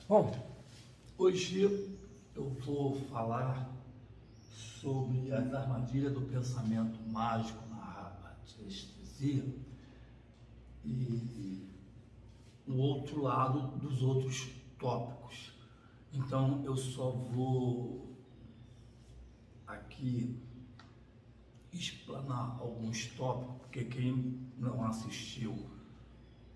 Bom, hoje eu vou falar sobre as armadilhas do pensamento mágico na radiestesia e o outro lado dos outros tópicos. Então eu só vou aqui explanar alguns tópicos, porque quem não assistiu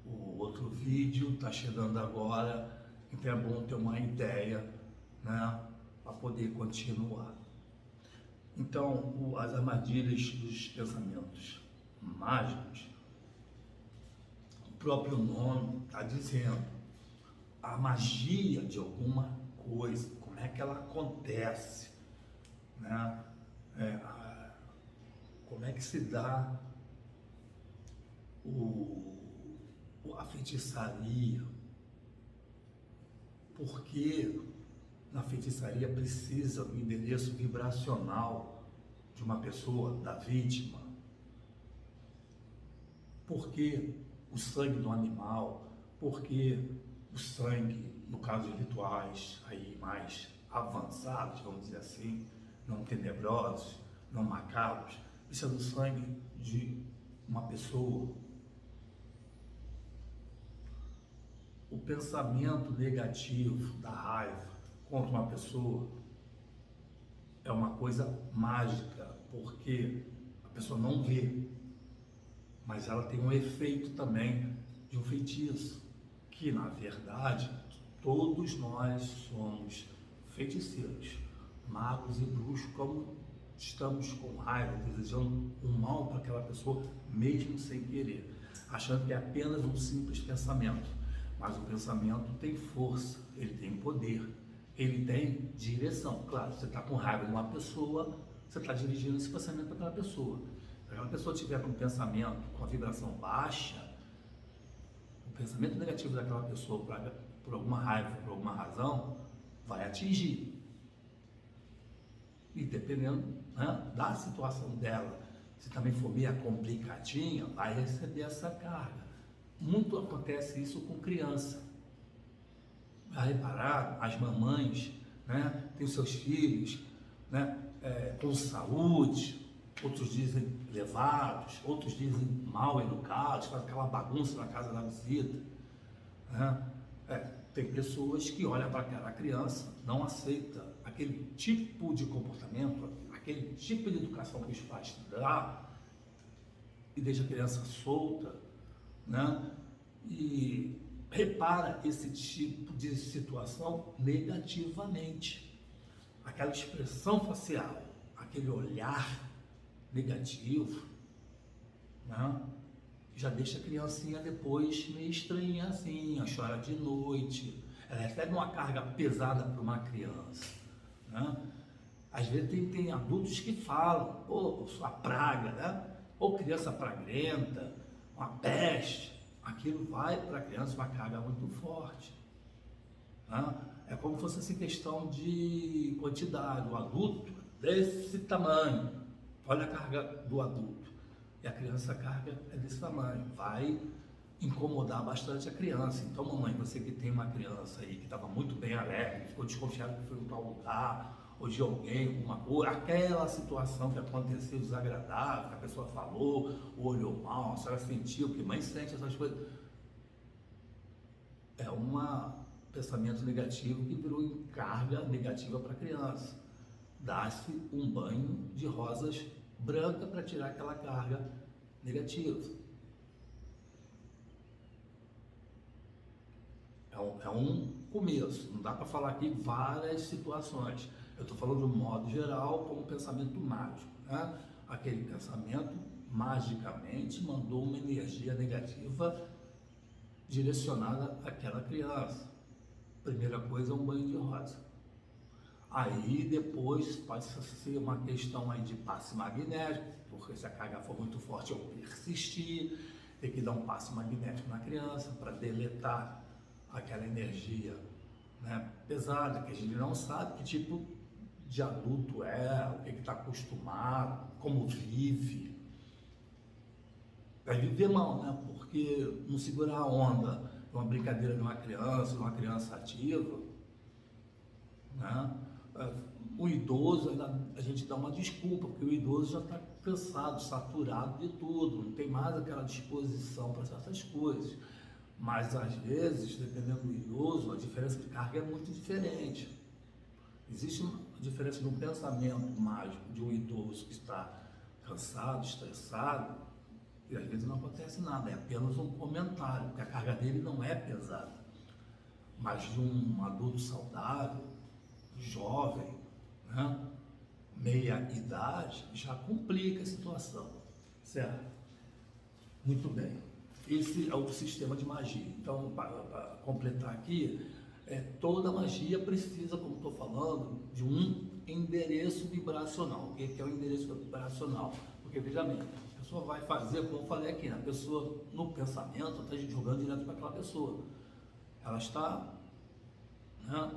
o outro vídeo está chegando agora, então é bom ter uma ideia, né, para poder continuar. Então, as armadilhas dos pensamentos mágicos, o próprio nome está dizendo, a magia de alguma coisa, como é que ela acontece, né? Como é que se dá a feitiçaria, porque na feitiçaria precisa do endereço vibracional de uma pessoa, da vítima, porque o sangue do animal, porque o sangue, no caso de rituais aí mais avançados, vamos dizer assim, não tenebrosos, não macabros, precisa do sangue de uma pessoa. O pensamento negativo da raiva contra uma pessoa é uma coisa mágica, porque a pessoa não vê, mas ela tem um efeito também de um feitiço, que na verdade todos nós somos feiticeiros, magos e bruxos, como estamos com raiva, desejando um mal para aquela pessoa, mesmo sem querer, achando que é apenas um simples pensamento. Mas o pensamento tem força, ele tem poder, ele tem direção. Claro, você está com raiva de uma pessoa, você está dirigindo esse pensamento para aquela pessoa. Se aquela pessoa tiver com um pensamento com a vibração baixa, o pensamento negativo daquela pessoa, por alguma raiva, por alguma razão, vai atingir. E dependendo, né, da situação dela, se também for meio complicadinha, vai receber essa carga. Muito acontece isso com criança. Já repararam? As mamães, né, têm os seus filhos, né, com saúde, outros dizem levados, outros dizem mal educados, fazem aquela bagunça na casa da visita, né? Tem pessoas que olham para aquela criança, não aceita aquele tipo de comportamento, aquele tipo de educação que os pais dão e deixa a criança solta, né? E repara esse tipo de situação negativamente. Aquela expressão facial, aquele olhar negativo, né? Já deixa a criancinha depois meio estranha assim, chora de noite, ela recebe uma carga pesada para uma criança, né? Às vezes tem adultos que falam, pô, sua praga, né? Ou criança praguenta, uma peste, aquilo vai para a criança uma carga muito forte, né? É como se fosse assim, questão de quantidade, o adulto desse tamanho, olha a carga do adulto, e a criança, a carga é desse tamanho, vai incomodar bastante a criança. Então, mamãe, você que tem uma criança aí que estava muito bem alegre, ficou desconfiado que foi em tal lugar, ou de alguém, alguma coisa, aquela situação que aconteceu desagradável, que a pessoa falou, ou olhou mal, a senhora sentiu, que mãe sente essas coisas, é um pensamento negativo que virou em carga negativa para a criança. Dá-se um banho de rosas brancas para tirar aquela carga negativa. É um começo, não dá para falar aqui várias situações. Eu estou falando de um modo geral como pensamento mágico, né? Aquele pensamento magicamente mandou uma energia negativa direcionada àquela criança. Primeira coisa é um banho de rosa. Aí depois pode ser uma questão aí de passe magnético, porque se a carga for muito forte ou persistir, tem que dar um passe magnético na criança para deletar aquela energia, né, pesada, que a gente não sabe que tipo de adulto é, o que está acostumado, como vive. Vai viver mal, né? Porque não segura a onda uma brincadeira de uma criança ativa, né? O idoso, a gente dá uma desculpa, porque o idoso já está cansado, saturado de tudo, não tem mais aquela disposição para certas coisas. Mas às vezes, dependendo do idoso, a diferença de carga é muito diferente. Existe uma diferença de um pensamento mágico de um idoso que está cansado, estressado, e às vezes não acontece nada, é apenas um comentário, porque a carga dele não é pesada. Mas de um adulto saudável, jovem, né, meia idade, já complica a situação, certo? Muito bem. Esse é o sistema de magia. Então, para completar aqui, toda magia precisa, como estou falando, de um endereço vibracional. O que é o endereço vibracional? Porque, veja bem, a pessoa vai fazer, como eu falei aqui, a pessoa no pensamento está jogando direto para aquela pessoa. Ela está, né,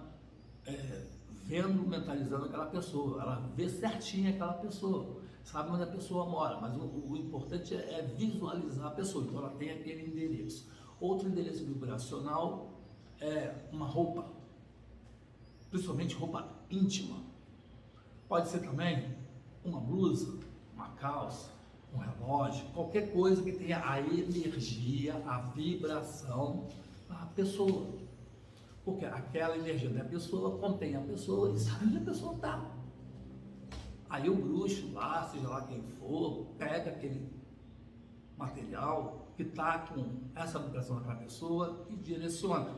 vendo, mentalizando aquela pessoa, ela vê certinho aquela pessoa, sabe onde a pessoa mora, mas o importante é visualizar a pessoa, então ela tem aquele endereço. Outro endereço vibracional é uma roupa, principalmente roupa íntima. Pode ser também uma blusa, uma calça, um relógio, qualquer coisa que tenha a energia, a vibração da pessoa. Porque aquela energia da pessoa contém a pessoa e sabe onde a pessoa está. Aí o bruxo lá, seja lá quem for, pega aquele material que está com essa vibração daquela pessoa e direciona.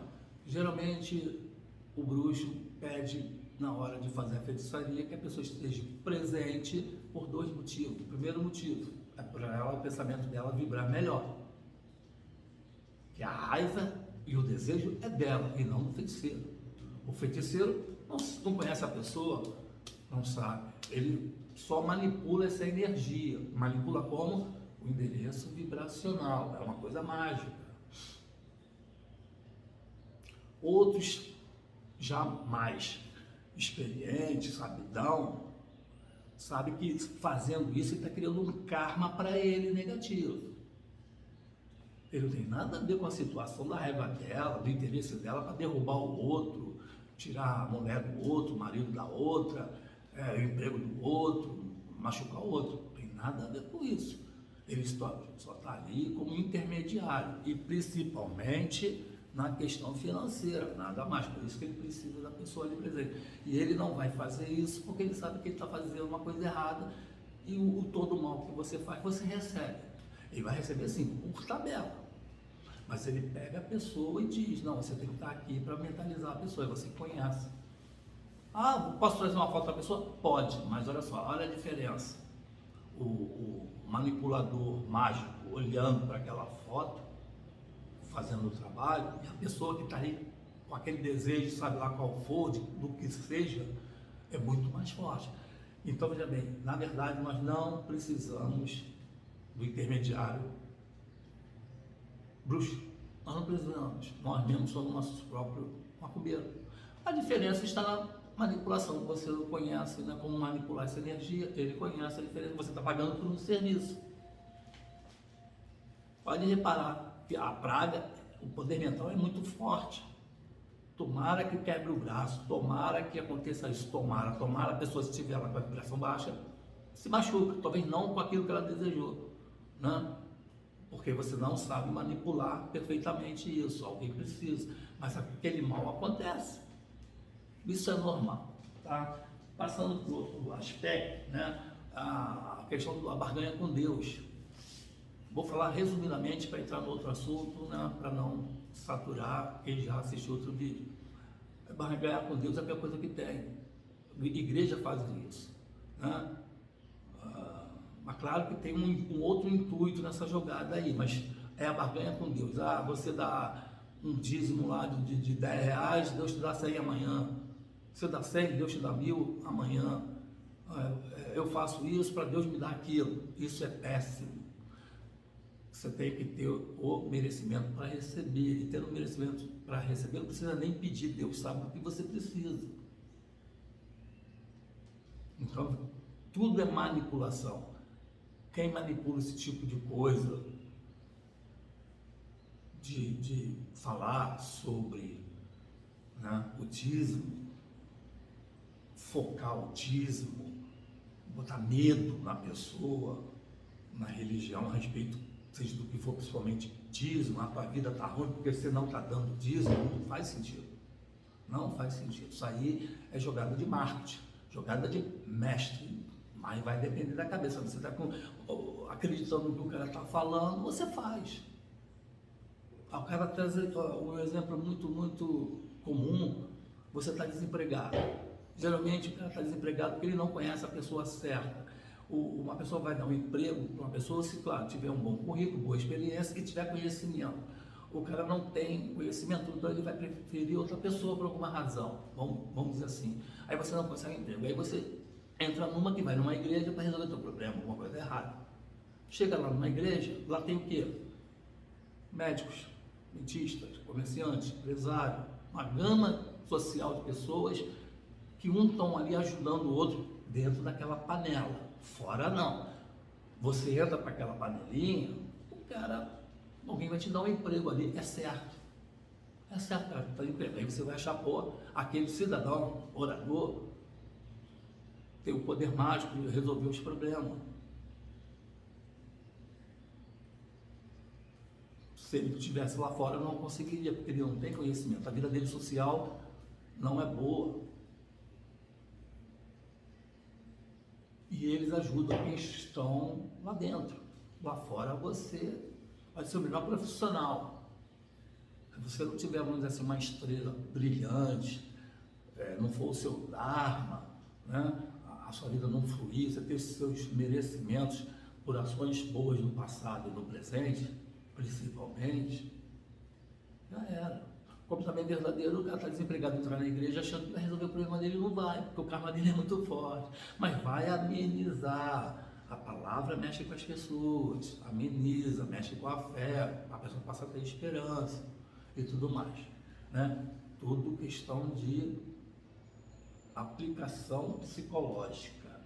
Geralmente o bruxo pede na hora de fazer a feitiçaria que a pessoa esteja presente por dois motivos. O primeiro motivo é para ela, o pensamento dela vibrar melhor. Que a raiva e o desejo é dela e não do feiticeiro. O feiticeiro não conhece a pessoa, não sabe. Ele só manipula essa energia. Manipula como? O endereço vibracional. É uma coisa mágica. Outros, já mais experientes, sabidão, sabe que fazendo isso ele está criando um karma para ele negativo. Ele não tem nada a ver com a situação da raiva dela, do interesse dela para derrubar o outro, tirar a mulher do outro, o marido da outra, o emprego do outro, machucar o outro. Não tem nada a ver com isso. Ele só está ali como intermediário e principalmente na questão financeira, nada mais. Por isso que ele precisa da pessoa ali presente. E ele não vai fazer isso porque ele sabe que ele está fazendo uma coisa errada e todo o mal que você faz, você recebe. Ele vai receber assim, por tabela. Mas ele pega a pessoa e diz, não, você tem que estar aqui para mentalizar a pessoa, e você conhece. Ah, posso trazer uma foto da pessoa? Pode, mas olha só, olha a diferença. O manipulador mágico olhando para aquela foto, fazendo o trabalho, e a pessoa que está aí com aquele desejo, sabe lá qual for, do que seja, é muito mais forte. Então, veja bem, na verdade nós não precisamos do intermediário bruxo. Nós não precisamos, nós mesmos somos nossos próprios macumbeiros. A diferença está na manipulação. Você conhece, né, como manipular essa energia, ele conhece a diferença, você está pagando por um serviço. Pode reparar que a praga, o poder mental é muito forte. Tomara que quebre o braço, tomara que aconteça isso, tomara a pessoa, se estiver lá com a vibração baixa, se machuca, talvez não com aquilo que ela desejou, né? Porque você não sabe manipular perfeitamente isso, alguém precisa, mas aquele mal acontece, isso é normal, tá? Passando para o outro aspecto, né? A questão da barganha com Deus. Vou falar resumidamente para entrar no outro assunto, né? Para não saturar quem já assistiu outro vídeo. Barganhar com Deus é a pior coisa que tem. A igreja faz isso, né? Mas claro que tem um outro intuito nessa jogada aí, mas é a barganha com Deus. Ah, você dá um dízimo lá de 10 reais, Deus te dá 100 amanhã. Você dá 100, Deus te dá 1000 amanhã. Eu faço isso para Deus me dar aquilo. Isso é péssimo. Você tem que ter o merecimento para receber. E ter o merecimento para receber, não precisa nem pedir. Deus sabe o que você precisa. Então, tudo é manipulação. Quem manipula esse tipo de coisa de falar sobre, né, o dízimo, focar o dízimo, botar medo na pessoa, na religião, a respeito, seja do que for, principalmente dízimo, a tua vida está ruim porque você não está dando dízimo, não faz sentido. Não faz sentido. Isso aí é jogada de marketing, jogada de mestre, mas vai depender da cabeça. Você está acreditando no que o cara está falando, você faz. O cara traz um exemplo muito comum, você está desempregado. Geralmente o cara está desempregado porque ele não conhece a pessoa certa. Uma pessoa vai dar um emprego para uma pessoa se, claro, tiver um bom currículo, boa experiência e tiver conhecimento. O cara não tem conhecimento, então ele vai preferir outra pessoa por alguma razão, vamos dizer assim. Aí você não consegue emprego, aí você entra numa que vai numa igreja para resolver o teu problema, alguma coisa errada. Chega lá numa igreja, lá tem o quê? Médicos, dentistas, comerciantes, empresários, uma gama social de pessoas que um estão ali ajudando o outro dentro daquela panela. Fora não. Você entra para aquela panelinha, o cara, alguém vai te dar um emprego ali, é certo. É certo, cara, tá de emprego. Aí você vai achar, pô, aquele cidadão, orador, tem o poder mágico de resolver os problemas. Se ele estivesse lá fora, não conseguiria, porque ele não tem conhecimento. A vida dele social não é boa. E eles ajudam quem estão lá dentro. Lá fora você vai ser o melhor profissional. Se você não tiver, vamos dizer assim, uma estrela brilhante, não for o seu dharma, né? A sua vida não fluir, você ter seus merecimentos por ações boas no passado e no presente, principalmente, já era. Como também é verdadeiro, o cara está desempregado, entrar na igreja achando que vai resolver o problema dele, não vai, porque o karma dele é muito forte, mas vai amenizar. A palavra mexe com as pessoas, ameniza, mexe com a fé, a pessoa passa a ter esperança e tudo mais, né? Tudo questão de aplicação psicológica.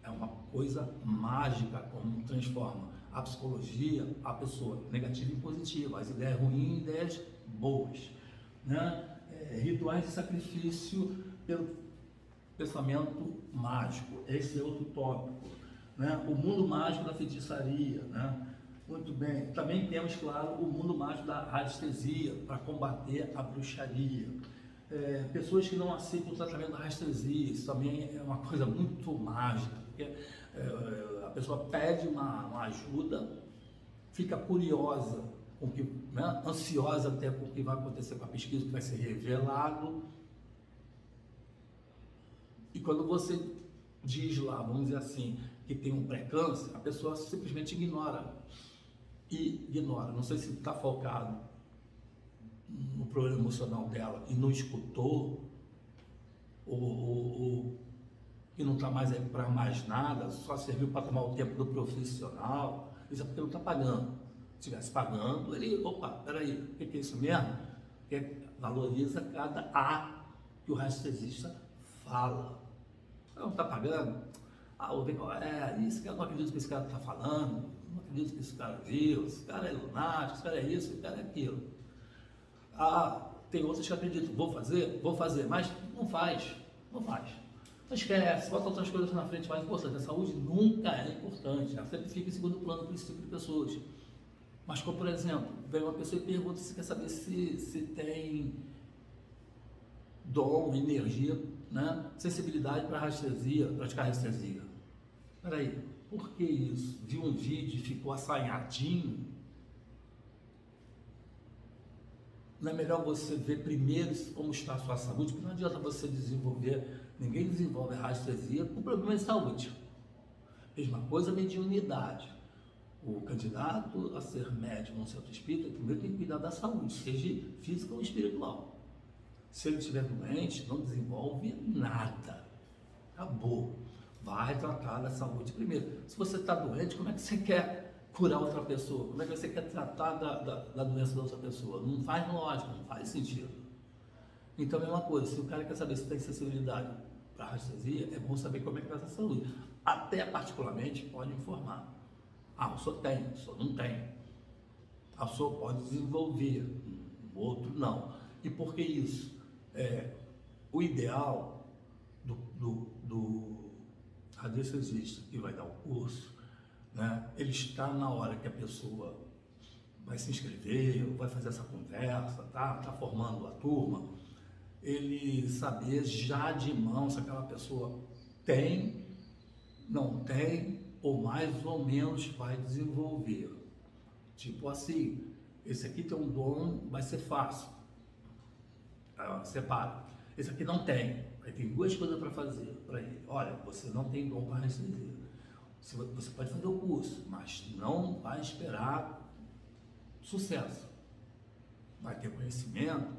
É uma coisa mágica como transforma a psicologia, a pessoa negativa em positiva, as ideias ruins em ideias boas, né? Rituais de sacrifício pelo pensamento mágico, esse é outro tópico, né? O mundo mágico da feitiçaria, né? Muito bem, também temos, claro, o mundo mágico da radiestesia para combater a bruxaria. Pessoas que não aceitam o tratamento da radiestesia, isso também é uma coisa muito mágica, porque a pessoa pede uma ajuda, fica curiosa, com que, né, ansiosa até com o que vai acontecer com a pesquisa, que vai ser revelado. E quando você diz lá, vamos dizer assim, que tem um pré-câncer, a pessoa simplesmente ignora. Não sei se está focado no problema emocional dela e não escutou, ou que não está mais aí para mais nada, só serviu para tomar o tempo do profissional, isso é porque não está pagando. Se estivesse pagando, ele, opa, peraí, o que é isso mesmo? Porque valoriza cada A que o radiestesista fala. Não está pagando? Vou ver qual é, isso que eu não acredito que esse cara está falando, não acredito que esse cara viu, esse cara é lunático, esse cara é isso, esse cara é aquilo. Tem outros que acreditam, vou fazer, mas não faz. Não esquece, bota outras coisas na frente mais importantes. A saúde nunca é importante, ela sempre fica em segundo plano para esse tipo de pessoas. Mas, como por exemplo, vem uma pessoa e pergunta se quer saber se tem dom, energia, né? Sensibilidade para praticar radiestesia. Peraí, por que isso? Viu um vídeo e ficou assanhadinho? Não é melhor você ver primeiro como está a sua saúde? Porque não adianta você ninguém desenvolve radiestesia com problema de saúde. Mesma coisa, mediunidade. O candidato a ser médium no centro espírita, primeiro tem que cuidar da saúde, seja física ou espiritual. Se ele estiver doente, não desenvolve nada. Acabou. Vai tratar da saúde primeiro. Se você está doente, como é que você quer curar outra pessoa? Como é que você quer tratar da doença da outra pessoa? Não faz lógica, não faz sentido. Então, a mesma coisa, se o cara quer saber se tem sensibilidade para a radiestesia, é bom saber como é que está a saúde. Até particularmente pode informar. O senhor tem, o senhor não tem. a pessoa pode desenvolver, o outro não. E por que isso? O ideal do radiestesista que vai dar o curso, né, ele está na hora que a pessoa vai se inscrever, vai fazer essa conversa, tá formando a turma, ele saber já de mão se aquela pessoa tem, não tem, ou mais ou menos vai desenvolver. Tipo assim, esse aqui tem um dom, vai ser fácil. Separa. Esse aqui não tem. Aí tem duas coisas para fazer para ele. Olha, você não tem dom para anestesia. Você pode fazer o curso, mas não vai esperar sucesso. Vai ter conhecimento,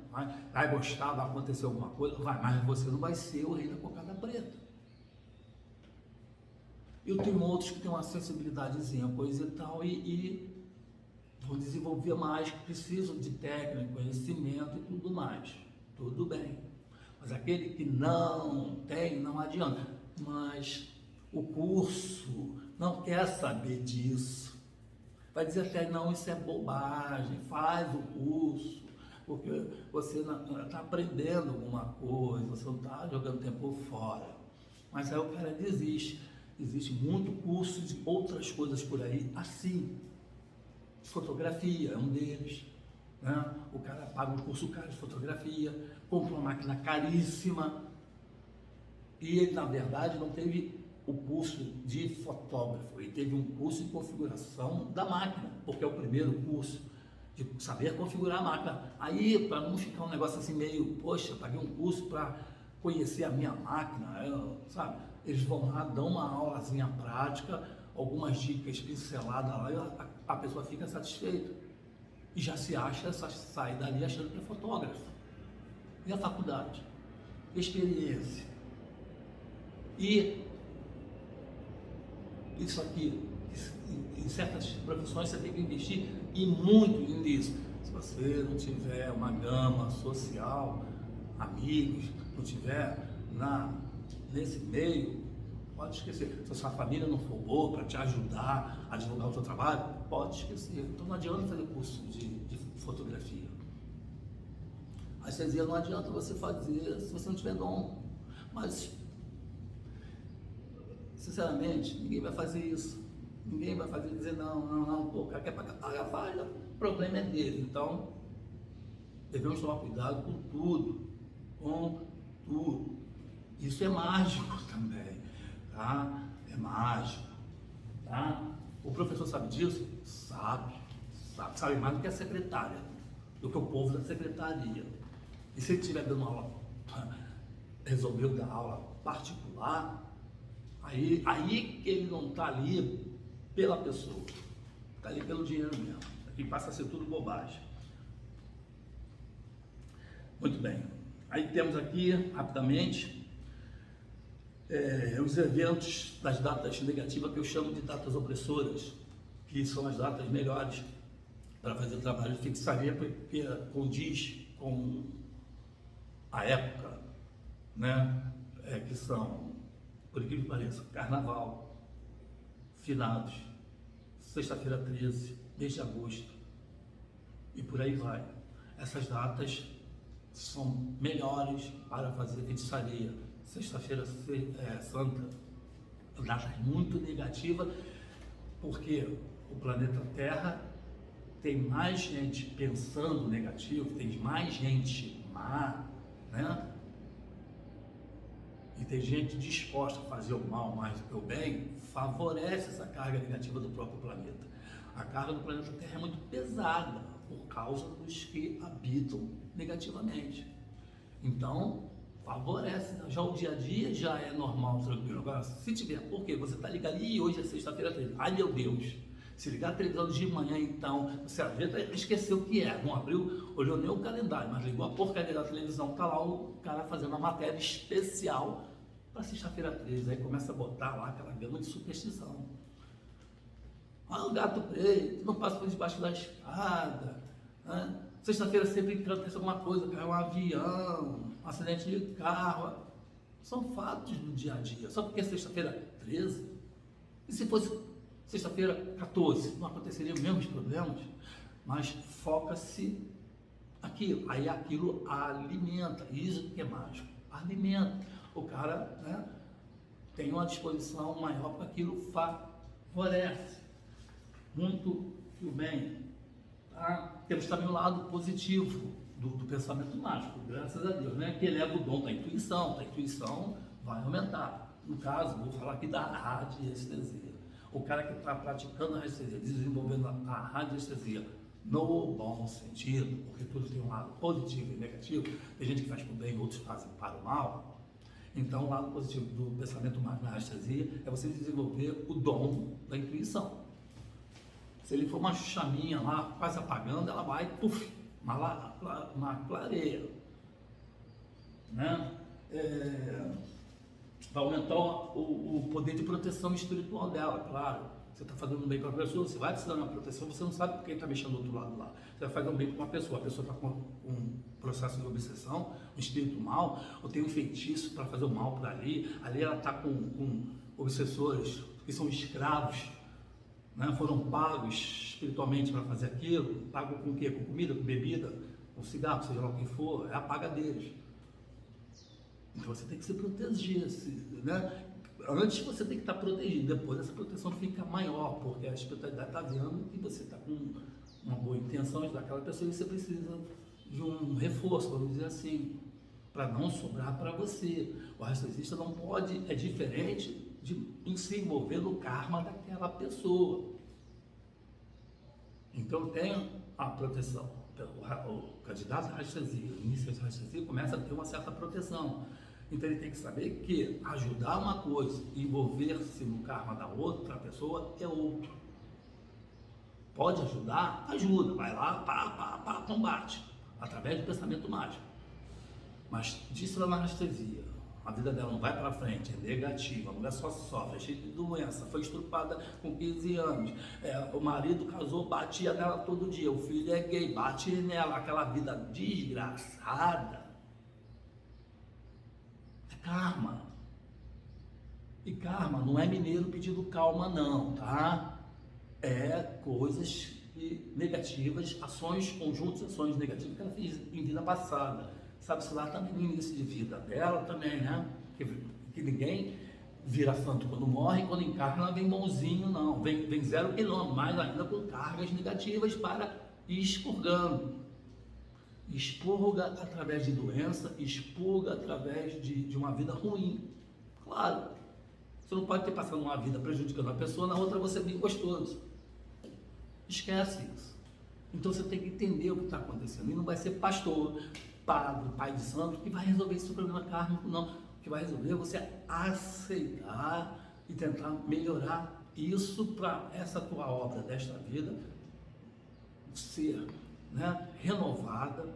vai gostar, vai acontecer alguma coisa, mas você não vai ser o rei da cocada preta. Eu tenho outros que têm uma sensibilidadezinha, coisa e tal, e vão desenvolver mais, que precisam de técnica, conhecimento e tudo mais. Tudo bem. Mas aquele que não tem, não adianta. Mas o curso não quer saber disso. Vai dizer até, não, isso é bobagem, faz o curso, porque você está aprendendo alguma coisa, você não está jogando tempo fora. Mas aí o cara desiste. Existe muito curso de outras coisas por aí, assim. Fotografia é um deles. Né? O cara paga um curso caro de fotografia, compra uma máquina caríssima e ele, na verdade, não teve o curso de fotógrafo, ele teve um curso de configuração da máquina, porque é o primeiro curso de saber configurar a máquina. Aí, para não ficar um negócio assim meio, poxa, paguei um curso para conhecer a minha máquina, sabe? Eles vão lá, dão uma aulazinha prática, algumas dicas pinceladas lá, e a pessoa fica satisfeita. E já se acha, sai dali achando que é fotógrafo. E a faculdade? Experiência. E isso aqui, em certas profissões você tem que investir e muito nisso. Se você não tiver uma gama social, amigos, não tiver nesse meio, pode esquecer. Se a sua família não for boa para te ajudar a divulgar o seu trabalho, pode esquecer. Então não adianta fazer curso de fotografia. A anestesia não adianta você fazer se você não tiver dom. Mas, sinceramente, ninguém vai fazer isso. Ninguém vai fazer dizer não, pô, o cara quer pagar, faz, o problema é dele. Então, devemos tomar cuidado com tudo. Isso é mágico também, tá? É mágico, tá? O professor sabe disso? Sabe mais do que a secretária, do que o povo da secretaria. E se ele estiver dando aula, resolveu dar aula particular, aí que ele não está ali pela pessoa, está ali pelo dinheiro mesmo. Aqui passa a ser tudo bobagem. Muito bem. Aí temos aqui, rapidamente, os eventos das datas negativas, que eu chamo de datas opressoras, que são as datas melhores para fazer o trabalho de fixaria, porque condiz com a época, né? Que são, por incrível que pareça, Carnaval, Finados, Sexta-feira 13, mês de agosto, e por aí vai. Essas datas são melhores para fazer feitiçaria. Sexta-feira Santa, data muito negativa, porque o planeta Terra tem mais gente pensando negativo, tem mais gente má, né? E tem gente disposta a fazer o mal mais do que o bem, favorece essa carga negativa do próprio planeta. A carga do planeta Terra é muito pesada por causa dos que habitam negativamente. Então, favorece. Já o dia a dia já é normal, tranquilo. Agora, se tiver, por quê? Você está ligado ali e hoje é sexta-feira 13. Ai, meu Deus! Se ligar a televisão de manhã, então, você esqueceu o que é. Não abriu, olhou nem o calendário, mas ligou a porcaria da televisão, tá lá o cara fazendo uma matéria especial para sexta-feira 13. Aí começa a botar lá aquela gama de superstição. Ah, o gato preto, não passa por debaixo da escada, né? Sexta-feira sempre acontece alguma coisa, cai um avião, um acidente de carro. São fatos do dia a dia. Só porque é sexta-feira 13? E se fosse sexta-feira 14, não aconteceriam os mesmos problemas? mas foca-se aquilo. Aí aquilo alimenta, isso que é mágico, alimenta. O cara, né, tem uma disposição maior para aquilo, favorece muito o bem. Tá? Temos também o lado positivo do pensamento mágico, graças a Deus, né? Que eleva o dom da intuição. A intuição vai aumentar. No caso, vou falar aqui da radiestesia. O cara que está praticando a radiestesia, desenvolvendo a radiestesia no bom sentido, porque tudo tem um lado positivo e negativo, tem gente que faz para o bem, outros fazem para o mal. Então, o lado positivo do pensamento mágico na radiestesia é você desenvolver o dom da intuição. Se ele for uma chaminha lá, quase apagando, ela vai, puf, uma clareia, né? Vai aumentar o poder de proteção espiritual dela, claro. Você está fazendo um bem para a pessoa, você vai precisar de uma proteção, você não sabe quem está mexendo do outro lado lá. Você vai fazer um bem para uma pessoa, a pessoa está com um processo de obsessão, um espírito mal, ou tem um feitiço para fazer o mal por ali ela está com obsessores que são escravos, né? Foram pagos espiritualmente para fazer aquilo, pagam com o quê? Com comida, com bebida, com cigarro, seja lá o que for, é a paga deles. Então você tem que se proteger, né? Antes você tem que estar protegido, depois essa proteção fica maior, porque a espiritualidade está vendo que você está com uma boa intenção de dar aquela pessoa e você precisa de um reforço, vamos dizer assim, para não sobrar para você. O radiestesista não pode, é diferente de se envolver no karma daquela pessoa. Então tem a proteção. O candidato à radiestesia, o início da radiestesia, começa a ter uma certa proteção. Então ele tem que saber que ajudar uma coisa e envolver-se no karma da outra pessoa é outro. Pode ajudar? Ajuda. Vai lá, combate. Através do pensamento mágico. Mas disse lá na radiestesia, a vida dela não vai para frente, é negativa, a mulher só sofre, é cheia de doença, foi estrupada com 15 anos, o marido casou, batia nela todo dia, o filho é gay, bate nela, aquela vida desgraçada. É karma. E karma não é mineiro pedindo calma não, tá? É coisas negativas, ações conjuntas, ações negativas que ela fez em vida passada. Sabe-se lá também no início de vida dela também, né? Que ninguém vira santo quando morre, quando encarna vem bonzinho, não. Vem 0 quilômetro, mas ainda com cargas negativas para ir expurgando. Expurga através de doença, expurga através de uma vida ruim. Claro, você não pode ter passado uma vida prejudicando a pessoa, na outra você é bem gostoso. Esquece isso. Então você tem que entender o que está acontecendo. E não vai ser pastor, padre, pai de santo que vai resolver esse problema kármico, não. O que vai resolver é você aceitar e tentar melhorar isso para essa tua obra desta vida ser, né, renovada,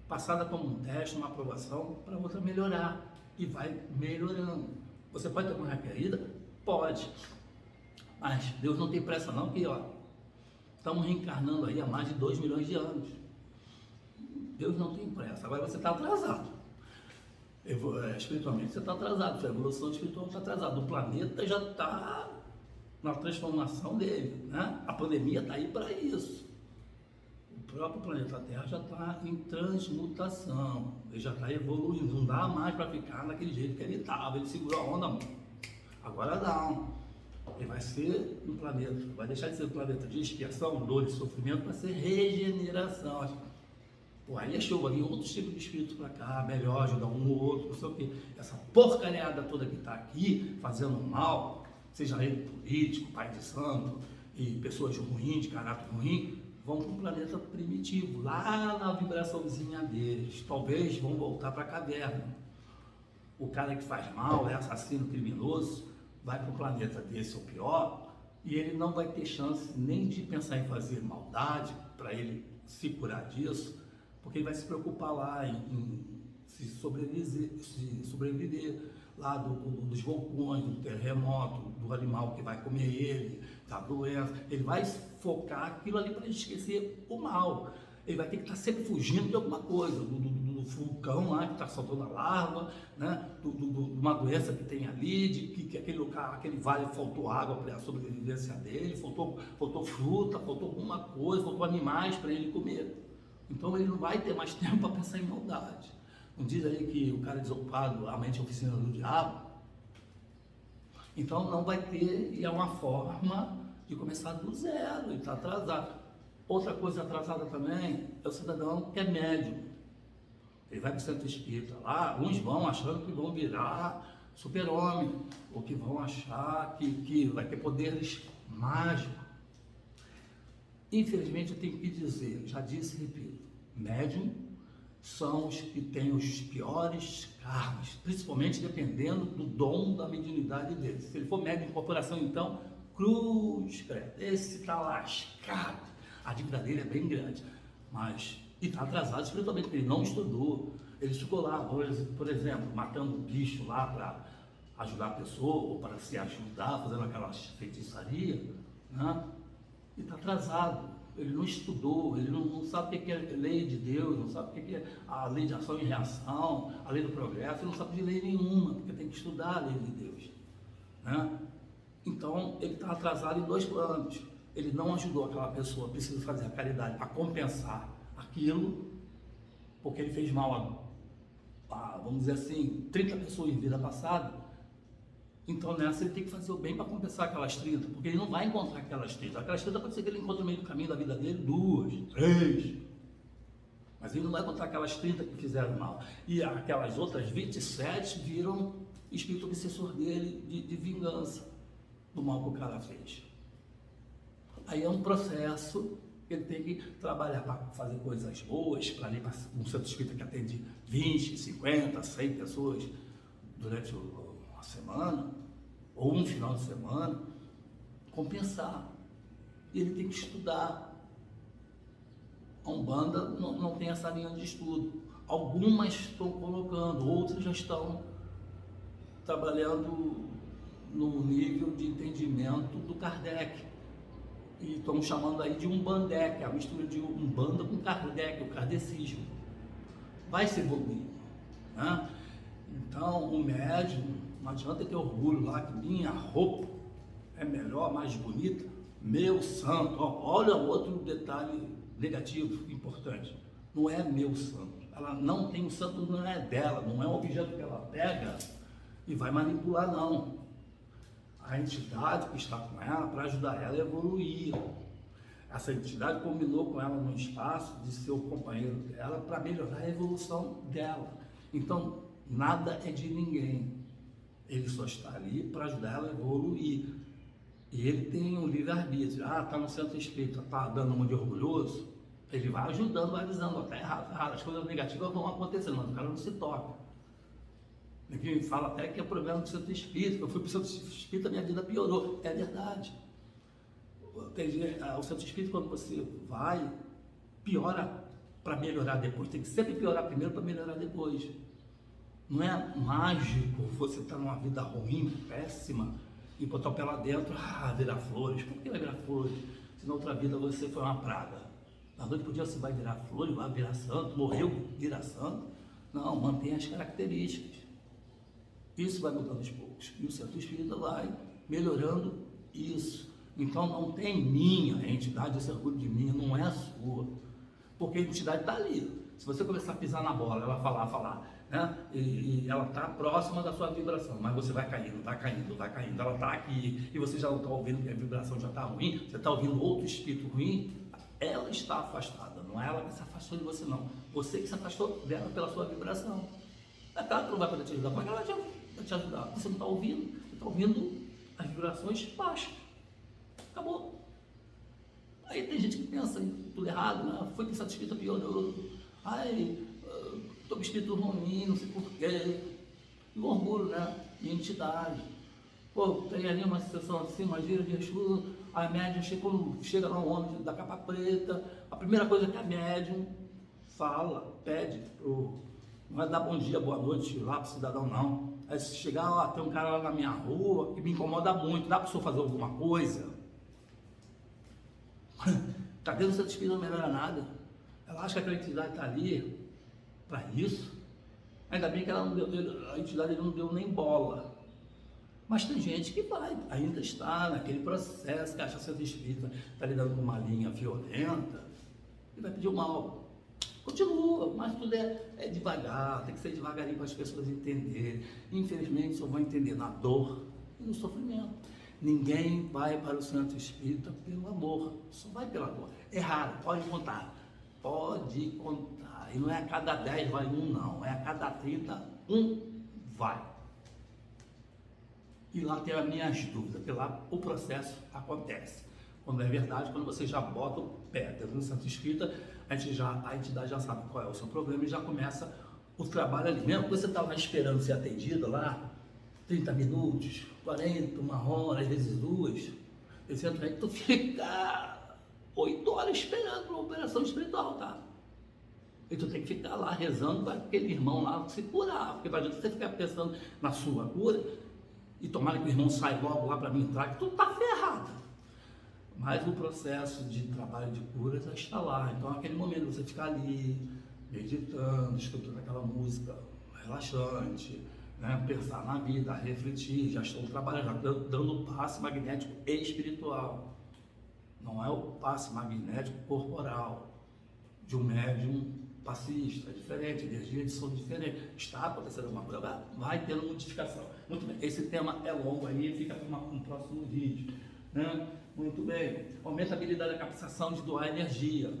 passada como um teste, uma aprovação, para outra melhorar. E vai melhorando. Você pode ter uma recaída? Pode. Mas Deus não tem pressa não, que ó, estamos reencarnando aí há mais de 2 milhões de anos. Deus não tem pressa. Agora você está atrasado. Espiritualmente você está atrasado. A evolução espiritual está atrasada. O planeta já está na transformação dele, né? A pandemia está aí para isso. O próprio planeta Terra já está em transmutação. Ele já está evoluindo. Não dá mais para ficar naquele jeito que ele estava. Ele segurou a onda, mano. Agora não. Ele vai ser um planeta. Vai deixar de ser um planeta de expiação, dor e sofrimento para ser regeneração. Pô, aí é show, vai vir outros tipos de espírito para cá, melhor, ajudar um ou outro, não sei o quê. Essa porcariada toda que está aqui, fazendo mal, seja ele político, pai de santo, e pessoas ruins, de caráter ruim, vão para um planeta primitivo, lá na vibraçãozinha deles. Talvez vão voltar para a caverna. O cara que faz mal, é assassino, criminoso, vai para um planeta desse ou pior, e ele não vai ter chance nem de pensar em fazer maldade para ele se curar disso, porque ele vai se preocupar lá em se sobreviver lá dos vulcões, do terremoto, do animal que vai comer ele, da doença. Ele vai focar aquilo ali para ele esquecer o mal. Ele vai ter que estar sempre fugindo de alguma coisa, do do vulcão lá que está soltando a larva, né? De uma doença que tem ali, de que aquele vale faltou água para a sobrevivência dele, faltou fruta, faltou alguma coisa, faltou animais para ele comer. Então ele não vai ter mais tempo para pensar em maldade. Não diz aí que o cara é desocupado, a mente é a oficina do diabo? Então não vai ter, e é uma forma de começar do zero, e está atrasado. Outra coisa atrasada também é o cidadão que é médium. Ele vai para o centro espírita lá, uns vão achando que vão virar super-homem, ou que vão achar que vai ter poderes mágicos. Infelizmente eu tenho que dizer, já disse e repito, médium são os que têm os piores karmas, principalmente dependendo do dom da mediunidade dele. Se ele for médium de corporação, então, cruz, esse está lascado. A dívida dele é bem grande, mas e está atrasado espiritualmente, porque ele não estudou. Ele ficou lá, por exemplo, matando um bicho lá para ajudar a pessoa, ou para se ajudar, fazendo aquelas feitiçarias, né? E está atrasado. Ele não estudou, ele não sabe o que é lei de Deus, não sabe o que é a lei de ação e reação, a lei do progresso, ele não sabe de lei nenhuma, porque tem que estudar a lei de Deus, né? Então, ele está atrasado em 2 planos. Ele não ajudou aquela pessoa, precisa fazer a caridade para compensar aquilo, porque ele fez mal a, vamos dizer assim, 30 pessoas em vida passada. Então nessa ele tem que fazer o bem para compensar aquelas 30, porque ele não vai encontrar aquelas 30. Aquelas 30 pode ser que ele encontre no meio do caminho da vida dele 2, 3. Mas ele não vai encontrar aquelas 30 que fizeram mal. E aquelas outras 27 viram espírito obsessor dele de vingança do mal que o cara fez. Aí é um processo que ele tem que trabalhar para fazer coisas boas, para ir para um centro espírita que atende 20, 50, 100 pessoas durante a semana, ou um final de semana, compensar. E ele tem que estudar. A Umbanda não tem essa linha de estudo. Algumas estão colocando, outras já estão trabalhando no nível de entendimento do Kardec. E estão chamando aí de Umbandec, a mistura de Umbanda com Kardec, o kardecismo. Vai ser evoluindo, né? Então, o médium, não adianta ter orgulho lá que minha roupa é melhor, mais bonita. Meu santo, olha outro detalhe negativo, importante. Não é meu santo. Ela não tem, o santo não é dela, não é um objeto que ela pega e vai manipular, não. A entidade que está com ela para ajudar ela a evoluir. Essa entidade combinou com ela no espaço de ser o companheiro dela para melhorar a evolução dela. Então, nada é de ninguém. Ele só está ali para ajudar ela a evoluir. E ele tem um livre-arbítrio. Está no centro espírita, está dando uma de orgulhoso. Ele vai ajudando, vai avisando, está errado, está errado. As coisas negativas vão acontecendo, mas o cara não se toca. Ninguém fala até que é problema do centro espírita. Eu fui para o centro espírita, minha vida piorou. É verdade. O centro espírita, quando você vai, piora para melhorar depois. Tem que sempre piorar primeiro para melhorar depois. Não é mágico você estar numa vida ruim, péssima, e botar o pé lá dentro, virar flores. Por que vai virar flores? Se na outra vida você foi uma praga. Na noite pro dia você vai virar flores, vai virar santo, morreu, vira santo. Não, mantenha as características. Isso vai mudando aos poucos. E o centro espírita vai melhorando isso. Então não tem minha, a entidade, esse orgulho de mim, não é sua. Porque a entidade está ali. Se você começar a pisar na bola, ela falar, né? E ela está próxima da sua vibração, mas você vai caindo, ela está aqui, e você já não está ouvindo que a vibração já está ruim, você está ouvindo outro espírito ruim, ela está afastada, não é ela que se afastou de você não, você que se afastou dela pela sua vibração. É claro que não vai poder te ajudar, porque ela já vai te ajudar, você não está ouvindo, você está ouvindo as vibrações baixas, acabou. Aí tem gente que pensa em tudo errado, né? Foi pensar de espírito piorou, estou com espírito ruim, não sei porquê, e o orgulho, né? E entidade. Pô, tem ali uma situação assim, uma gira de Exu, a médium chega lá um homem da capa preta, a primeira coisa que a médium fala, pede não vai dar bom dia, boa noite lá pro cidadão, não. Aí se chegar, tem um cara lá na minha rua que me incomoda muito, dá para o senhor fazer alguma coisa? Está dentro do centro espírita, não melhora nada. Ela acha que aquela entidade está ali para isso. Ainda bem que ela não deu, a entidade não deu nem bola. Mas tem gente que vai, ainda está naquele processo, que acha ser espírita, está lidando com uma linha violenta, e vai pedir o mal. Continua, mas tudo é devagar, tem que ser devagarinho para as pessoas entenderem. Infelizmente, só vão entender na dor e no sofrimento. Ninguém vai para o centro espírita pelo amor, só vai pela dor. É raro, pode contar. Pode contar. E não é a cada 10 vai um, não. É a cada 30, um vai. E lá tem as minhas dúvidas, porque lá o processo acontece. Quando é verdade, quando você já bota o pé dentro do centro espírita, a entidade já sabe qual é o seu problema e já começa o trabalho ali. Mesmo que você estava esperando ser atendido lá, 30 minutos, 40, uma hora, às vezes 2, esse aí tu fica 8 horas esperando uma operação espiritual, tá? E tu tem que ficar lá rezando para aquele irmão lá se curar, porque não adianta você ficar pensando na sua cura e tomara que o irmão saia logo lá para mim entrar, que tu tá ferrado. Mas o processo de trabalho de cura já está lá. Então, naquele momento, você fica ali, meditando, escutando aquela música relaxante, né? Pensar na vida, refletir, já estou trabalhando, já dando passe magnético espiritual. Não é o passe magnético corporal de um médium passista, é diferente, energias são diferentes. Está acontecendo alguma coisa, vai tendo modificação. Muito bem, esse tema é longo aí, fica para um próximo vídeo, né? Muito bem, aumenta a habilidade da captação de doar energia,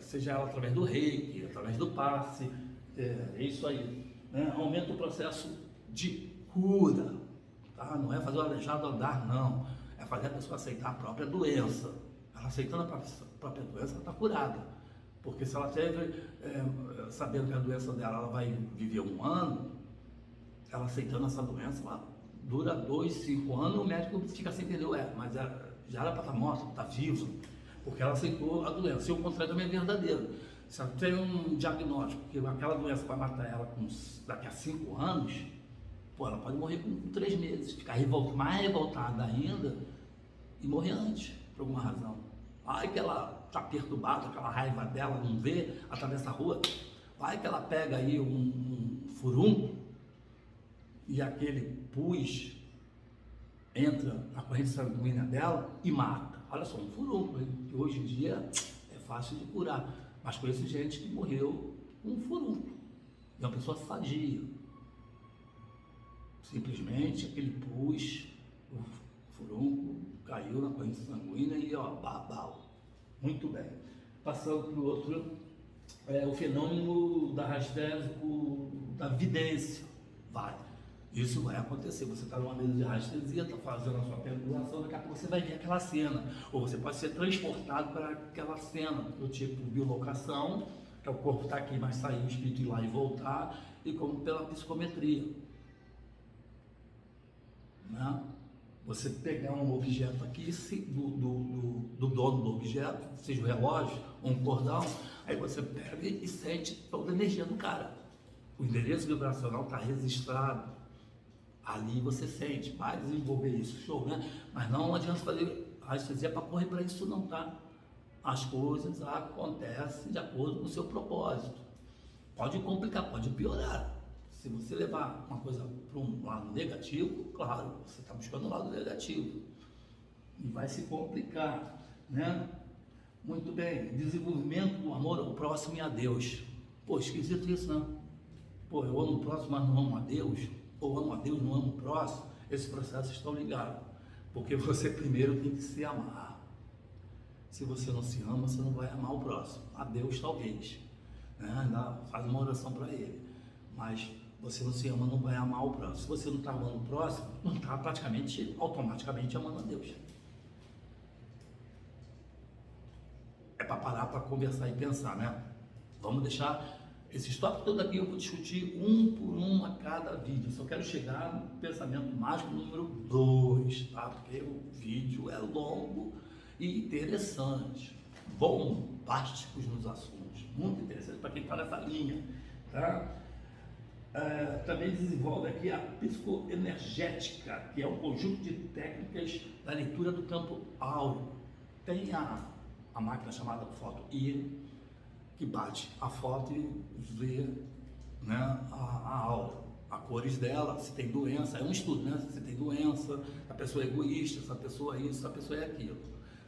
seja ela através do reiki, através do passe, é isso aí, né? Aumenta o processo de cura, tá? Não é fazer o aleijado andar, não, é fazer a pessoa aceitar a própria doença. Ela aceitando a própria doença, ela está curada, porque se ela teve, sabendo que a doença dela ela vai viver 1 ano, ela aceitando essa doença, ela dura 2, 5 anos, o médico fica sem entender, mas já era para estar morta, está vivo, porque ela aceitou a doença. E o contrário também é verdadeiro. Se ela tem um diagnóstico que aquela doença vai matar ela daqui a 5 anos, pô, ela pode morrer com 3 meses, ficar mais revoltada ainda e morrer antes, por alguma razão. Vai que ela está perturbada, aquela raiva dela, não vê, atravessa a rua, vai que ela pega aí um furúnculo e aquele pus entra na corrente sanguínea dela e mata. Olha só, um furúnculo, que hoje em dia é fácil de curar, mas conheço gente que morreu com um furúnculo, é uma pessoa sadia. Simplesmente aquele pus, o furúnculo, caiu na corrente sanguínea e ó, babau. Muito bem. Passando para o outro, o fenômeno da rastreio, da vidência. Isso vai acontecer. Você está numa mesa de rastresia, está fazendo a sua pendulação, daqui a pouco você vai ver aquela cena. Ou você pode ser transportado para aquela cena, do tipo bilocação, que é o corpo está aqui, mas sair o espírito ir lá e voltar, e como pela psicometria. Né? Você pegar um objeto aqui, do dono do objeto, seja o relógio ou um cordão, aí você pega e sente toda a energia do cara. O endereço vibracional está registrado. Ali você sente, vai desenvolver isso, show, né? Mas não adianta fazer anestesia para correr para isso não, tá? As coisas acontecem de acordo com o seu propósito. Pode complicar, pode piorar. Se você levar uma coisa para um lado negativo, claro, você está buscando o lado negativo. E vai se complicar, né? Muito bem, desenvolvimento do amor ao próximo e a Deus. Pô, esquisito isso, né? Pô, eu amo o próximo, mas não amo a Deus. Ou amo a Deus, não amo o próximo. Esses processos estão ligados. Porque você primeiro tem que se amar. Se você não se ama, você não vai amar o próximo. A Deus talvez. Né? Faz uma oração para Ele. Mas você não se ama, não vai amar o próximo. Se você não está amando o próximo, não está praticamente, automaticamente amando a Deus. É para parar para conversar e pensar, né? Vamos deixar esses tópicos todos aqui, eu vou discutir um por um a cada vídeo. Só quero chegar no pensamento mágico número 2, tá? Porque o vídeo é longo e interessante. Bombásticos nos assuntos. Muito interessante para quem está nessa linha, tá? Também desenvolve aqui a psicoenergética, que é um conjunto de técnicas da leitura do campo áureo. Tem a máquina chamada foto-I, que bate a foto e vê, né, a aura, as cores dela, se tem doença, é um estudo, né? Se tem doença, a pessoa é egoísta, se a pessoa é isso, se a pessoa é aquilo.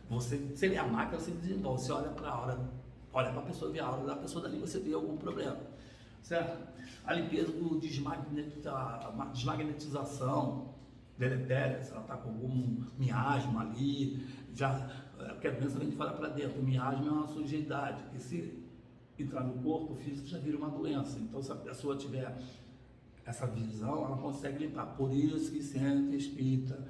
Você, se ele é a máquina, você desenvolve, você olha para a aura, olha para a pessoa, vê a aura da pessoa, dali você vê algum problema, certo? A limpeza do desmagnetização deletéria, se ela está com algum miasma ali, já, porque a doença vem de fora para dentro, o miasma é uma sujidade, que se entrar no corpo físico já vira uma doença, então se a pessoa tiver essa visão, ela consegue limpar, por isso que sempre espírita,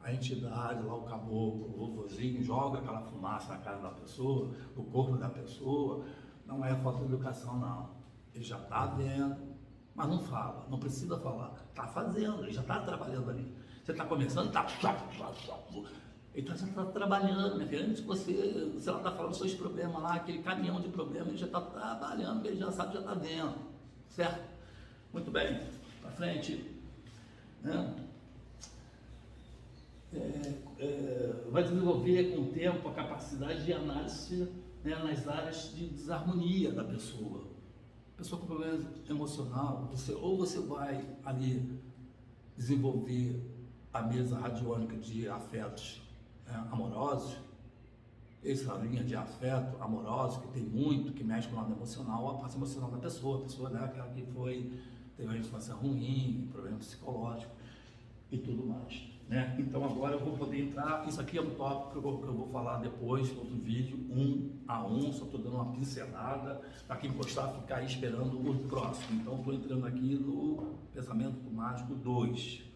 a entidade, lá o caboclo, o vovozinho, joga aquela fumaça na cara da pessoa, no corpo da pessoa, não é falta de educação não, ele já está vendo, mas não fala, não precisa falar, está fazendo, ele já está trabalhando ali. Você está começando, está. Ele já está trabalhando, minha filha. Antes que você ela está falando seus problemas lá, aquele caminhão de problemas, ele já está trabalhando, ele já sabe, já está vendo, certo? Muito bem, para frente. Né? Vai desenvolver com o tempo a capacidade de análise, né, nas áreas de desarmonia da pessoa. Pessoa com problema emocional, você vai ali desenvolver a mesa radiônica de afetos, né, amorosos, essa linha de afeto amoroso, que tem muito, que mexe com o lado emocional, a parte emocional da pessoa, né, aquela que teve uma infância ruim, problema psicológico e tudo mais. Né? Então agora eu vou poder entrar, isso aqui é um tópico que eu vou falar depois, outro vídeo, 1 a 1, só estou dando uma pincelada, para quem gostar ficar aí esperando o próximo. Então estou entrando aqui no Pensamento Mágico 2.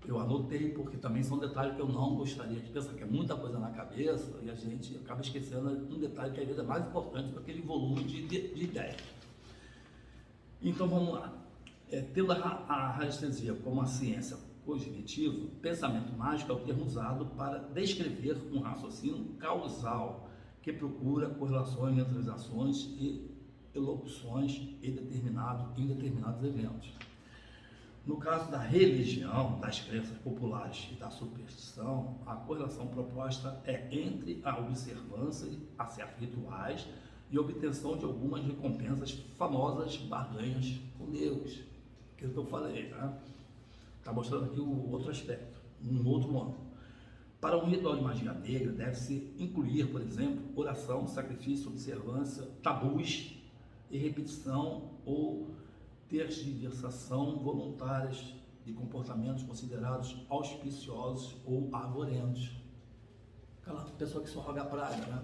Eu anotei porque também são detalhes que eu não gostaria de pensar, que é muita coisa na cabeça e a gente acaba esquecendo um detalhe que às vezes é mais importante para aquele volume de ideias. Então vamos lá. Tendo a radiestesia como a ciência cognitivo, pensamento mágico é o termo usado para descrever um raciocínio causal que procura correlações entre as ações e elocuções em determinados eventos. No caso da religião, das crenças populares e da superstição, a correlação proposta é entre a observância a certos rituais e a obtenção de algumas recompensas, famosas barganhas com Deus, que é o que eu falei, né? Está mostrando aqui o outro aspecto, um outro ângulo. Para um ritual de magia negra, deve-se incluir, por exemplo, oração, sacrifício, observância, tabus e repetição ou tergiversação voluntárias de comportamentos considerados auspiciosos ou arvorentos. Aquela pessoa que só roga a praga, né?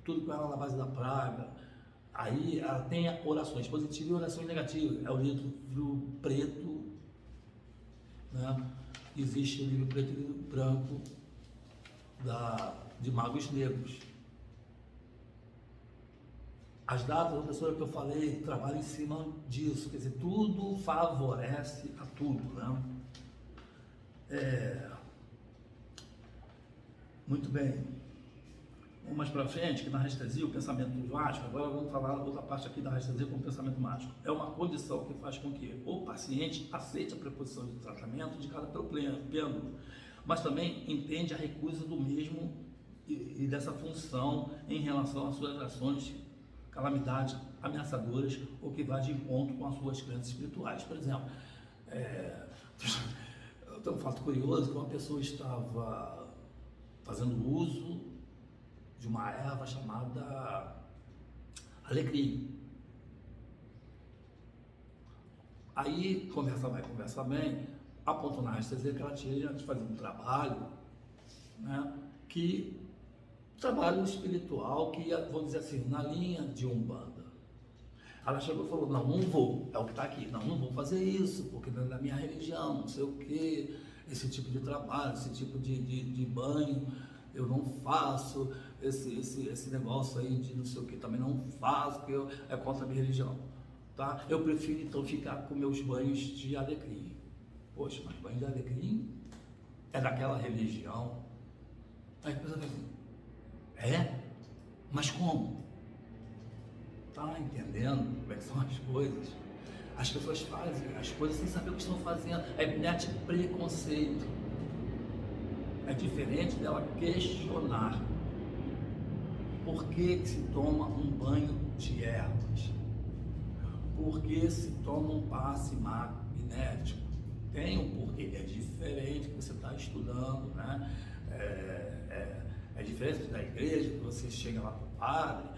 Tudo com ela na base da praga. Aí ela tem orações positivas e orações negativas. É o livro preto, né? Existe o livro preto e o livro branco de magos negros. As datas, a professora que eu falei, trabalha em cima disso, quer dizer, tudo favorece a tudo, né? Muito bem. Vamos mais para frente, que na radiestesia, o pensamento mágico, agora vamos falar outra parte aqui da radiestesia com o pensamento mágico. É uma condição que faz com que o paciente aceite a proposição de tratamento indicada pelo pêndulo, mas também entende a recusa do mesmo e dessa função em relação às suas ações, calamidades ameaçadoras ou que vai de encontro com as suas crenças espirituais. Por exemplo, tem um fato curioso que uma pessoa estava fazendo uso de uma erva chamada alecrim. Aí, conversa vai, conversa bem, apontou na radiestesia que ela tinha de fazer um trabalho, né, trabalho espiritual que ia, vamos dizer assim, na linha de Umbanda. Ela chegou e falou, não vou, é o que está aqui, não vou fazer isso, porque não é da minha religião, não sei o que, esse tipo de trabalho, esse tipo de banho, eu não faço, esse negócio aí de não sei o que, também não faço, porque é contra a minha religião, tá? Eu prefiro então ficar com meus banhos de alecrim. Poxa, mas banho de alecrim é daquela religião? Aí a pessoa fala assim, mas como? Tá entendendo como é que são as coisas? As pessoas fazem as coisas sem saber o que estão fazendo, mete preconceito. É diferente dela questionar. Por que se toma um banho de ervas? Por que se toma um passe magnético? Tem um porquê, é diferente que você está estudando, né? É diferente da igreja, que você chega lá para o padre,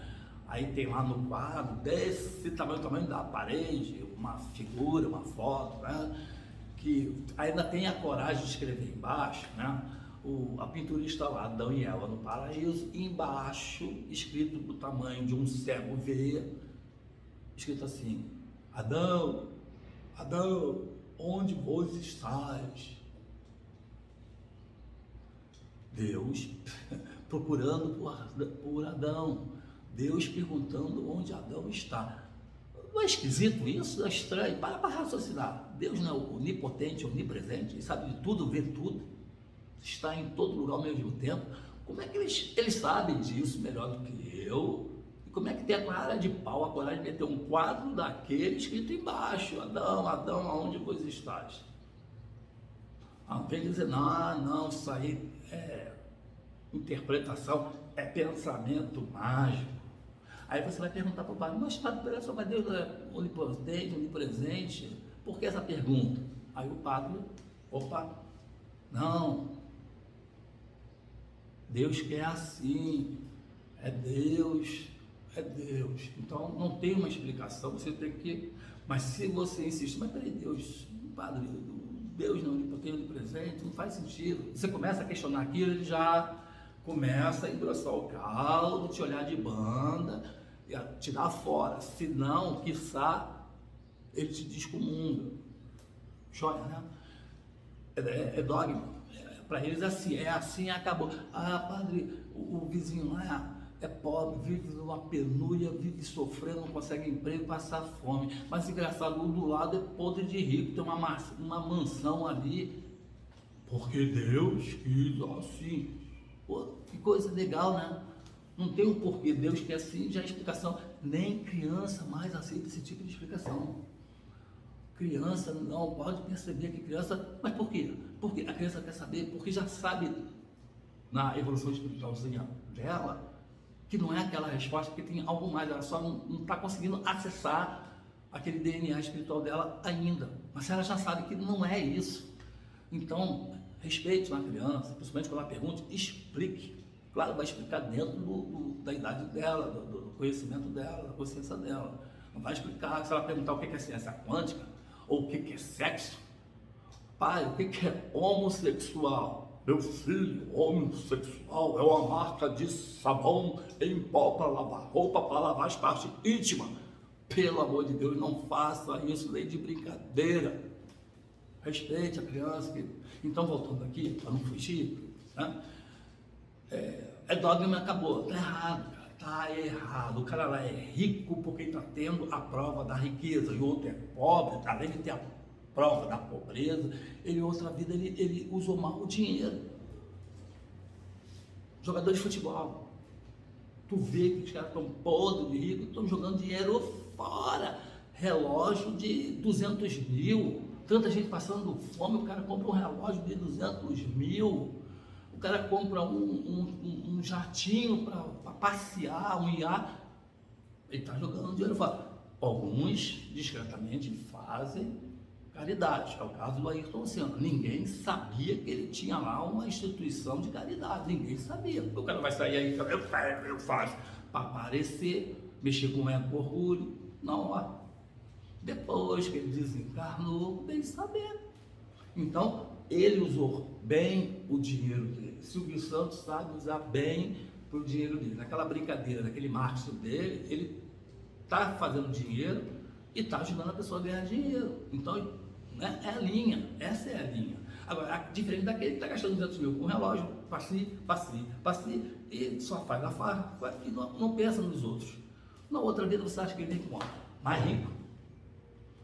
aí tem lá no quadro, desse tamanho, tamanho da parede, uma figura, uma foto, né? Que ainda tem a coragem de escrever embaixo, né? A pintura está lá, Adão e Eva no paraíso, e embaixo, escrito do tamanho de um cego ver, escrito assim: Adão, Adão, onde vos estáis? Deus procurando por Adão, Deus perguntando onde Adão está. Não é esquisito isso? É estranho? Para raciocinar. Deus não é onipotente, onipresente, ele sabe de tudo, vê tudo, está em todo lugar ao mesmo tempo. Como é que ele sabe disso melhor do que eu? E como é que tem a cara de pau, a coragem de meter um quadro daquele escrito embaixo: Adão, Adão, aonde vos estás? Vem dizer: não, isso aí é interpretação, é pensamento mágico. Aí você vai perguntar para o padre: mas padre, mas Deus é onipotente, onipresente, por que essa pergunta? Aí o padre: opa, não, Deus quer assim, é Deus, é Deus. Então não tem uma explicação, você tem que. Mas se você insiste: mas peraí, Deus, padre, Deus não é onipotente, onipresente, não faz sentido. Você começa a questionar aquilo, ele já começa a engrossar o caldo, te olhar de banda, te dar fora. Se não, quiçá, ele te descomunda. Joia, né? É dogma. Para eles é assim, acabou. Padre, o vizinho lá é pobre, vive numa penúria, vive sofrendo, não consegue emprego, passa fome. Mas engraçado, o do lado é podre de rico, tem uma mansão ali, porque Deus quis assim. Pô, que coisa legal, né? Não tem um porquê, Deus quer assim, já é explicação. Nem criança mais aceita esse tipo de explicação. Criança não pode perceber que criança. Mas por quê? Porque a criança quer saber, porque já sabe na evolução espiritualzinha dela que não é aquela resposta, que tem algo mais, ela só não está conseguindo acessar aquele DNA espiritual dela ainda. Mas ela já sabe que não é isso. Então, respeite uma criança, principalmente quando ela pergunte, explique. Claro, vai explicar dentro da idade dela, do conhecimento dela, da consciência dela. Não vai explicar, se ela perguntar o que é ciência quântica, ou o que é sexo. Pai, o que é homossexual? Meu filho, homossexual é uma marca de sabão em pó para lavar roupa, para lavar as partes íntimas. Pelo amor de Deus, não faça isso nem de brincadeira. Respeite a criança. Então, voltando aqui, para não fugir, né? Dogma, acabou. Está errado, cara. Está errado. O cara lá é rico porque está tendo a prova da riqueza, e o outro é pobre, além de ter a prova da pobreza, ele, outra vida, ele usou mal o dinheiro. Jogador de futebol, tu vê que os caras estão podres de rico, estão jogando dinheiro fora. Relógio de 200 mil, tanta gente passando fome, o cara compra um relógio de 200 mil, o cara compra um jatinho para passear, um iate, ele está jogando dinheiro fora. Alguns discretamente fazem caridade, é o caso do Ayrton Senna. Ninguém sabia que ele tinha lá uma instituição de caridade, ninguém sabia. O cara vai sair aí, eu faço, para aparecer, mexer com o orgulho. Não, ó, depois que ele desencarnou, bem saber. Então, ele usou bem o dinheiro dele. Silvio Santos sabe usar bem o dinheiro dele. Naquela brincadeira, naquele marketing dele, ele está fazendo dinheiro e está ajudando a pessoa a ganhar dinheiro. Então, né, é a linha, essa é a linha. Agora, diferente daquele que está gastando 200 mil com relógio, passe, e só faz a farra e não pensa nos outros. Na outra vida, você acha que ele vem como? Mais rico?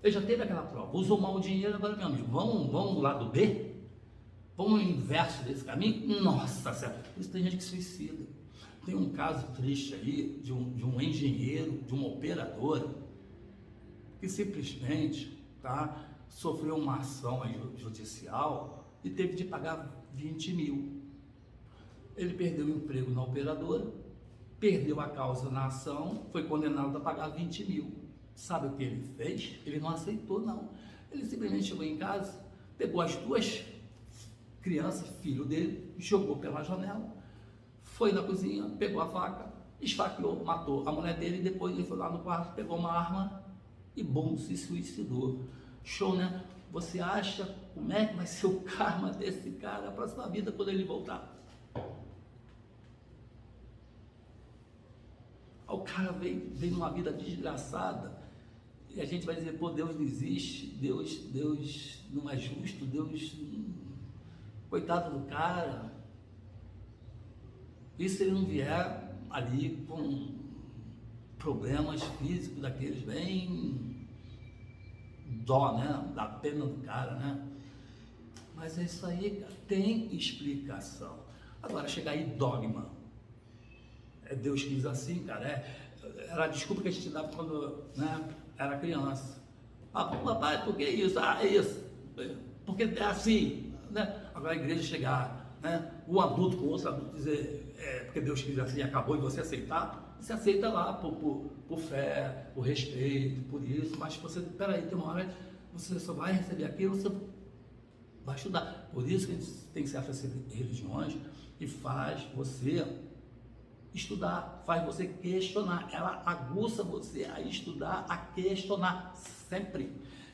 Ele já teve aquela prova, usou mal o dinheiro, agora, meu amigo, vamos do lado B? Vamos no inverso desse caminho? Nossa Senhora, por isso tem gente que suicida. Tem um caso triste aí de um engenheiro, de uma operadora, que simplesmente sofreu uma ação judicial e teve de pagar 20 mil. Ele perdeu o emprego na operadora, perdeu a causa na ação, foi condenado a pagar 20 mil. Sabe o que ele fez? Ele não aceitou, não. Ele simplesmente chegou em casa, pegou as duas crianças, filho dele, jogou pela janela, foi na cozinha, pegou a faca, esfaqueou, matou a mulher dele, e depois ele foi lá no quarto, pegou uma arma e, bom, se suicidou. Show, né? Você acha como é que vai ser o karma desse cara para a sua vida quando ele voltar? O cara veio numa vida desgraçada e a gente vai dizer, pô, Deus não existe, Deus não é justo, Deus, coitado do cara. E se ele não vier ali com problemas físicos daqueles bem dó, né? Da pena do cara, né? Mas é isso aí, cara, tem explicação. Agora, chegar aí dogma. Deus quis assim, cara, era a desculpa que a gente dava quando, né, era criança. Ah, papai, por que isso? Ah, é isso. Porque é assim, né? Agora a igreja chegar, né, um adulto com outro adulto dizer, porque Deus quis assim, acabou, e você aceitar, você aceita lá por fé, por respeito, por isso, mas você, peraí, tem uma hora você só vai receber aquilo, você vai estudar. Por isso que tem certas religiões que faz você estudar, faz você questionar, ela aguça você a estudar, a questionar sempre.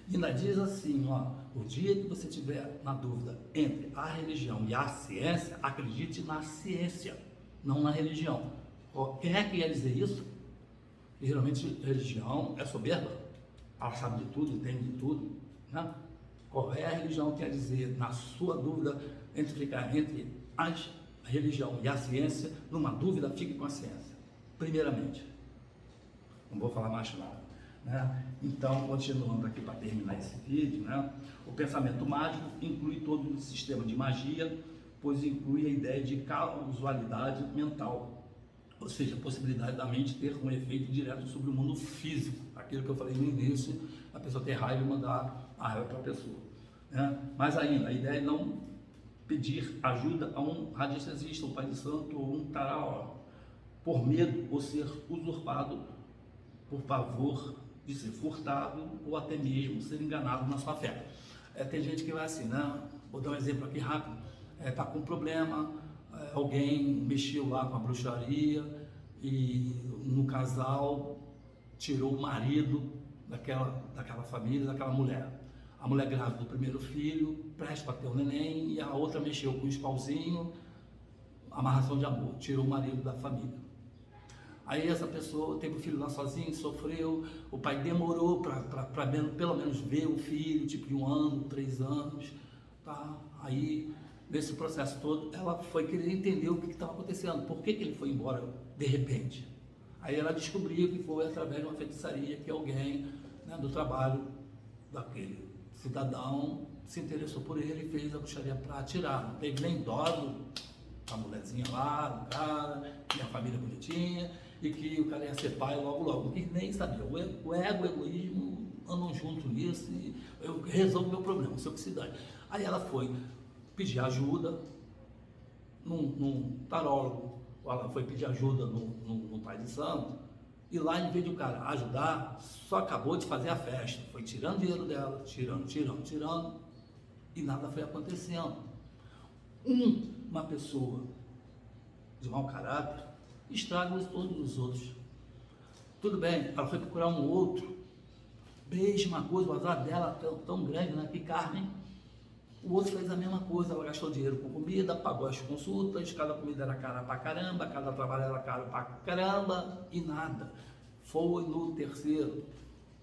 E ainda diz assim, ó, o dia que você tiver na dúvida entre a religião e a ciência, acredite na ciência, não na religião. Quem é que ia dizer isso? E, geralmente religião é soberba, ela sabe de tudo, entende de tudo, né? Qual é a religião que quer dizer, na sua dúvida, entre ficar entre a religião e a ciência, numa dúvida, fique com a ciência, primeiramente. Não vou falar mais nada, né? Então, continuando aqui para terminar esse vídeo, né? O pensamento mágico inclui todo o sistema de magia, pois inclui a ideia de causalidade mental, ou seja, a possibilidade da mente ter um efeito direto sobre o mundo físico, aquilo que eu falei no início, a pessoa ter raiva e mandar a raiva para a pessoa, né? Mas ainda, a ideia é não pedir ajuda a um radiestesista, um pai de santo ou um tarô, por medo ou ser usurpado, por pavor de ser furtado ou até mesmo ser enganado na sua fé. Tem gente que vai assim, né? Vou dar um exemplo aqui rápido. Está com um problema, alguém mexeu lá com a bruxaria e no casal tirou o marido daquela família, daquela mulher. A mulher grávida do primeiro filho, prestes para ter um neném, e a outra mexeu com o espauzinho, amarração de amor, tirou o marido da família. Aí essa pessoa teve o filho lá sozinho, sofreu, o pai demorou para pelo menos ver o filho, tipo de 1 ano, 3 anos, tá? Aí, nesse processo todo, ela foi querer entender o que estava acontecendo, por que ele foi embora de repente. Aí ela descobriu que foi através de uma feitiçaria que alguém, né, do trabalho daquele cidadão se interessou por ele e fez a bruxaria para atirar. Não teve nem dó da mulherzinha lá, do cara, que a família bonitinha, e que o cara ia ser pai logo, não quis nem sabia. O ego e o egoísmo andam junto nisso, e eu resolvo o meu problema, se eu precisar. Aí ela foi pedir ajuda num tarólogo, ela foi pedir ajuda no pai de santo, e lá, em vez de o cara ajudar, só acabou de fazer a festa, foi tirando dinheiro dela, tirando, e nada foi acontecendo. Uma pessoa de mau caráter estraga todos os outros. Tudo bem, ela foi procurar um outro, mesma coisa, o azar dela tão grande, né, que Carmen. O outro fez a mesma coisa, ela gastou dinheiro com comida, pagou as consultas, cada comida era cara pra caramba, cada trabalho era caro pra caramba, e nada. Foi no terceiro,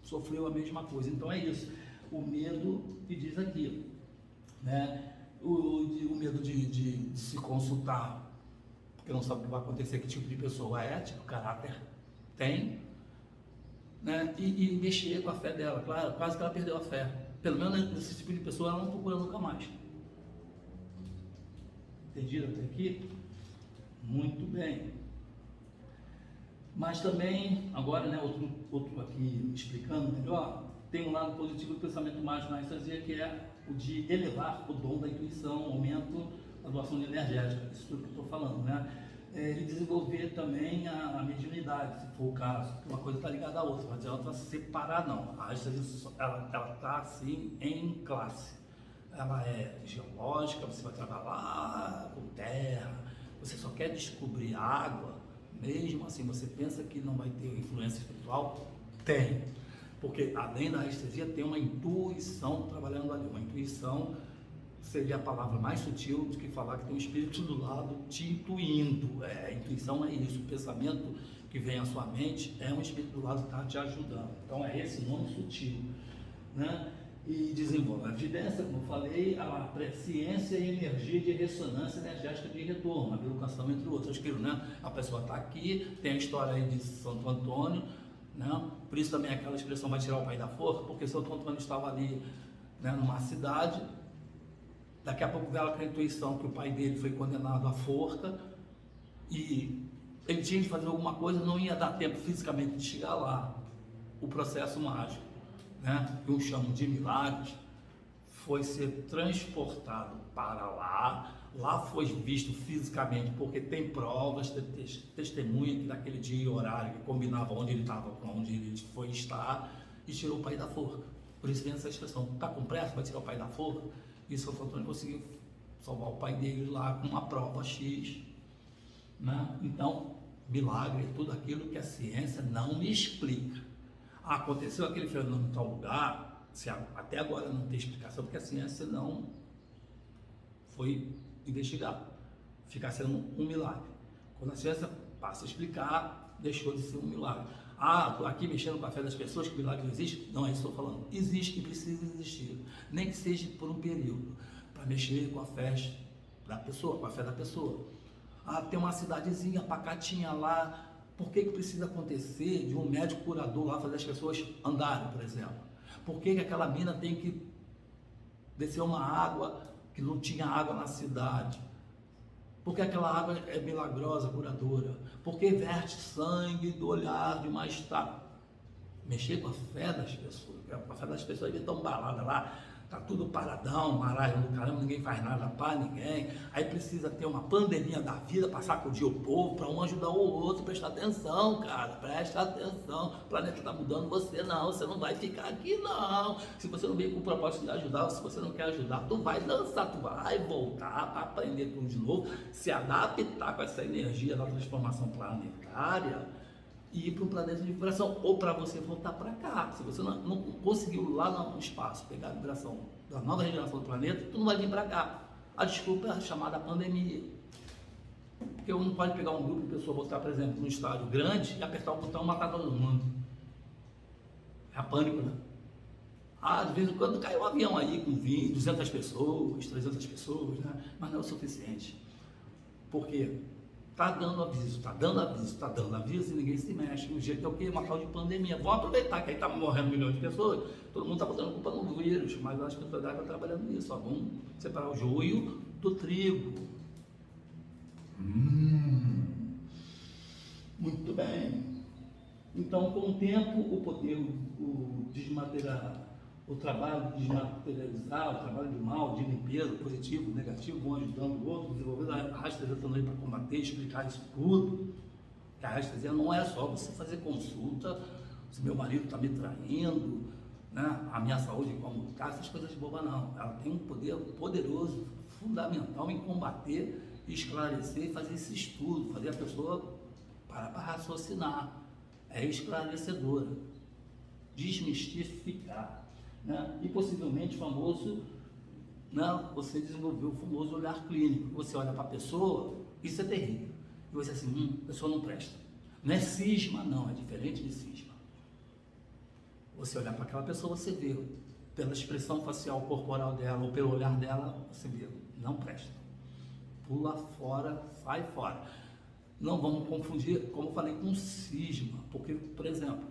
sofreu a mesma coisa. Então é isso, o medo que diz aqui, né? O medo de se consultar, porque não sabe o que vai acontecer, que tipo de pessoa é, tipo caráter tem, né? E mexer com a fé dela, claro, quase que ela perdeu a fé. Pelo menos nesse tipo de pessoa ela não procura nunca mais. Entendido até aqui? Muito bem. Mas também, agora, né, outro aqui explicando melhor, tem um lado positivo do pensamento mágico na êxtase, que é o de elevar o dom da intuição, aumento da doação energética, isso tudo que eu estou falando, né? e desenvolver também a mediunidade, se for o caso, porque uma coisa está ligada à outra, não adianta separar não. A radiestesia, ela está assim em classe. Ela é geológica, você vai trabalhar lá com terra, você só quer descobrir água, mesmo assim você pensa que não vai ter influência espiritual? Tem, porque além da radiestesia tem uma intuição trabalhando ali, uma intuição seria a palavra mais sutil do que falar que tem um espírito do lado te intuindo. A intuição é isso, o pensamento que vem à sua mente é um espírito do lado que está te ajudando. Então é esse nome sutil, né? E desenvolve a evidência, como eu falei, a presciência e energia de ressonância energética de retorno, a bilocação entre outros, aquilo, né? A pessoa está aqui, tem a história aí de Santo Antônio, né? Por isso também aquela expressão vai tirar o pai da forca, porque Santo Antônio estava ali, né, numa cidade, daqui a pouco veio aquela intuição que o pai dele foi condenado à forca e ele tinha de fazer alguma coisa, não ia dar tempo fisicamente de chegar lá. O processo mágico, né, que um chamam de milagres, foi ser transportado para lá foi visto fisicamente, porque tem provas, testemunha que daquele dia e horário que combinava onde ele estava com onde ele foi estar, e tirou o pai da forca. Por isso vem essa expressão, está com pressa, vai tirar o pai da forca. E Santo Antônio conseguiu salvar o pai dele lá com uma prova X, né? Então, milagre é tudo aquilo que a ciência não me explica. Aconteceu aquele fenômeno em tal lugar, até agora não tem explicação, porque a ciência não foi investigar. Fica sendo um milagre. Quando a ciência passa a explicar, deixou de ser um milagre. Estou aqui mexendo com a fé das pessoas, que o milagre não existe? Não é isso que estou falando. Existe e precisa existir. Nem que seja por um período, para mexer com a fé da pessoa, com a fé da pessoa. Tem uma cidadezinha pacatinha lá. Por que precisa acontecer de um médico curador lá fazer as pessoas andarem, por exemplo? Por que aquela mina tem que descer uma água que não tinha água na cidade? Porque aquela água é milagrosa, curadora. Porque verte sangue do olhar de uma estátua. Mexer com a fé das pessoas. A fé das pessoas estão baladas lá. Tá tudo paradão, marasmo do caramba, ninguém faz nada para ninguém. Aí precisa ter uma pandemia da vida para sacudir o povo, para um ajudar o outro. Presta atenção, cara, presta atenção. O planeta está mudando, você não vai ficar aqui não. Se você não veio com o propósito de ajudar, se você não quer ajudar, tu vai dançar, tu vai voltar para aprender tudo de novo, se adaptar com essa energia da transformação planetária e ir para um planeta de vibração, ou para você voltar para cá. Se você não conseguiu lá no espaço pegar a vibração da nova regeneração do planeta, tu não vai vir para cá. A desculpa é a chamada pandemia. Porque eu não pode pegar um grupo de pessoas, botar, por exemplo, num estádio grande e apertar o botão e matar todo mundo. É pânico, né? De vez em quando cai um avião aí com 20, 200 pessoas, 300 pessoas, né? Mas não é o suficiente. Por quê? Está dando aviso e ninguém se mexe. O jeito é o quê? Uma tal de pandemia. Vamos aproveitar que aí está morrendo milhões de pessoas, todo mundo está botando culpa no vírus, mas as pessoas estão trabalhando nisso. Vamos separar o joio do trigo. Muito bem. Então, com o tempo, o poder, o trabalho de desmaterializar, o trabalho de mal, de limpeza, positivo, negativo, um ajudando o outro, desenvolvendo a radiestesia também para combater, explicar isso tudo. Que a radiestesia não é só você fazer consulta, se meu marido está me traindo, né? A minha saúde como está, essas coisas de boba não. Ela tem um poder poderoso, fundamental em combater, esclarecer e fazer esse estudo, fazer a pessoa parar para raciocinar. É esclarecedora, desmistificar. Né? E possivelmente famoso, né? Você desenvolveu o famoso olhar clínico. Você olha para a pessoa, isso é terrível. E você assim, a pessoa não presta. Não é cisma, não, é diferente de cisma. Você olhar para aquela pessoa, você vê, pela expressão facial corporal dela ou pelo olhar dela, você vê, não presta. Pula fora, sai fora. Não vamos confundir, como eu falei, com cisma, porque, por exemplo,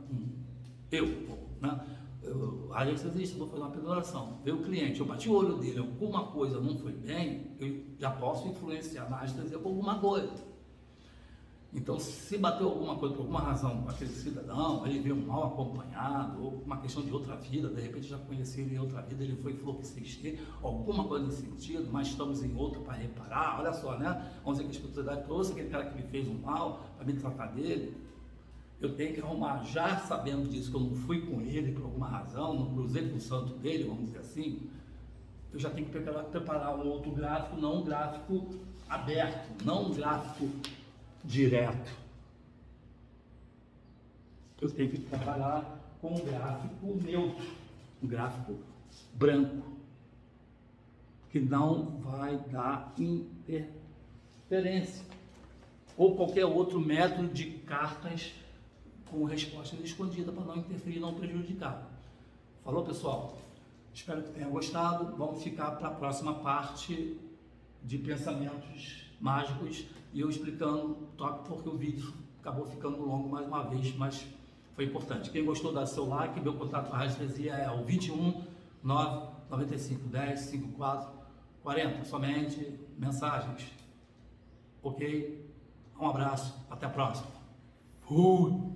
a radiestesista, vou fazer uma penduração, veio o cliente, eu bati o olho dele, alguma coisa não foi bem, eu já posso influenciar na radiestesia com alguma coisa. Então, se bateu alguma coisa, por alguma razão, com aquele cidadão, ele veio mal acompanhado, ou uma questão de outra vida, de repente já conheci ele em outra vida, ele foi e falou que se existir, alguma coisa nesse sentido, mas estamos em outra para reparar, olha só, né? Vamos dizer que a espiritualidade trouxe aquele cara que me fez um mal, para me tratar dele, eu tenho que arrumar, já sabendo disso, que eu não fui com ele por alguma razão, não cruzei com o santo dele, vamos dizer assim, eu já tenho que preparar um outro gráfico, não um gráfico aberto, não um gráfico direto. Eu tenho que trabalhar com um gráfico neutro, um gráfico branco, que não vai dar interferência, ou qualquer outro método de cartas com resposta escondida para não interferir, não prejudicar. Falou, pessoal? Espero que tenham gostado. Vamos ficar para a próxima parte de pensamentos mágicos e eu explicando o tópico, porque o vídeo acabou ficando longo mais uma vez, mas foi importante. Quem gostou, dá seu like. Meu contato com a Radiestesia é o 21 995 10 54 40. Somente mensagens. Ok? Um abraço. Até a próxima. Fui!